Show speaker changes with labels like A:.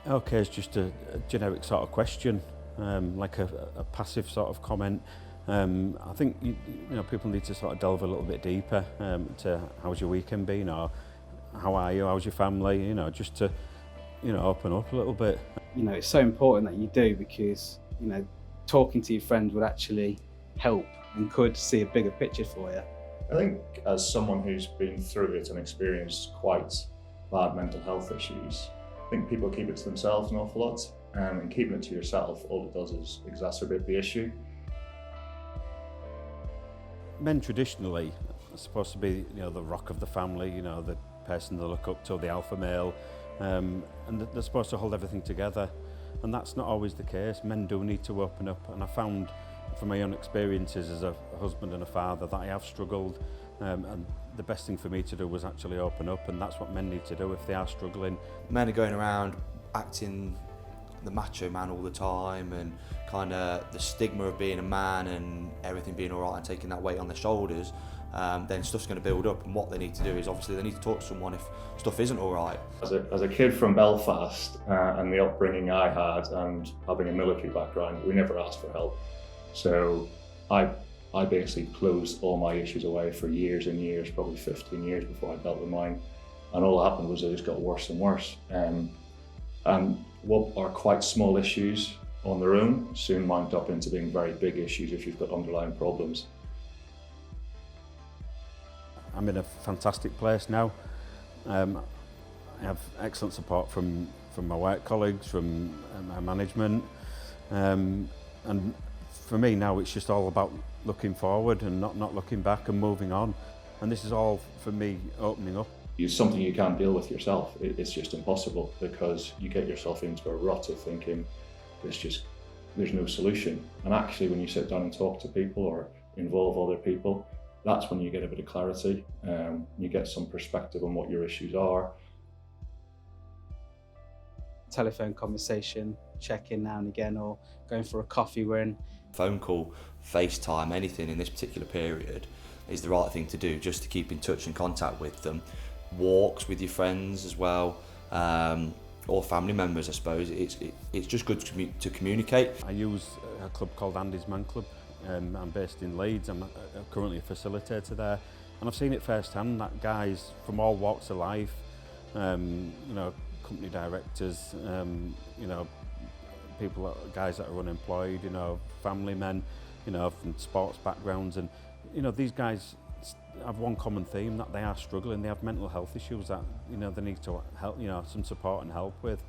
A: Okay, it's just a generic sort of question, like a passive sort of comment. I think people need to sort of delve a little bit deeper to how's your weekend been, or how are you, how's your family, just to open up a little bit.
B: It's so important that you do, because talking to your friends would actually help and could see a bigger picture for you.
C: I think as someone who's been through it and experienced quite bad mental health issues, I think people keep it to themselves an awful lot, and keeping it to yourself, all it does is exacerbate the issue.
A: Men traditionally are supposed to be the rock of the family, the person they look up to, the alpha male, and they're supposed to hold everything together, and that's not always the case. Men do need to open up, and I found from my own experiences as a husband and a father that I have struggled, and the best thing for me to do was actually open up, and that's what men need to do if they are struggling.
D: Men are going around acting the macho man all the time, and kind of the stigma of being a man and everything being all right and taking that weight on their shoulders, then stuff's going to build up, and what they need to do is obviously they need to talk to someone if stuff isn't all right.
C: As a kid from Belfast, and the upbringing I had, and having a military background, we never asked for help. So I basically closed all my issues away for years and years, probably 15 years before I dealt with mine. And all that happened was they just got worse and worse. And what are quite small issues on their own soon mount up into being very big issues if you've got underlying problems.
A: I'm in a fantastic place now. I have excellent support from my work colleagues, from my management, and for me now it's just all about looking forward and not looking back and moving on. And this is all for me opening up.
C: It's something you can't deal with yourself. It's just impossible, because you get yourself into a rut of thinking there's no solution. And actually when you sit down and talk to people or involve other people, that's when you get a bit of clarity. You get some perspective on what your issues are.
B: Telephone conversation, check in now and again, or going for a coffee when.
D: Phone call, FaceTime, anything in this particular period is the right thing to do, just to keep in touch and contact with them. Walks with your friends as well, or family members, I suppose. It's just good to communicate.
A: I use a club called Andy's Man Club. I'm based in Leeds. I'm currently a facilitator there, and I've seen it firsthand that guys from all walks of life, company directors, guys that are unemployed, family men, from sports backgrounds, and these guys have one common theme, that they are struggling. They have mental health issues that they need to help, some support and help with.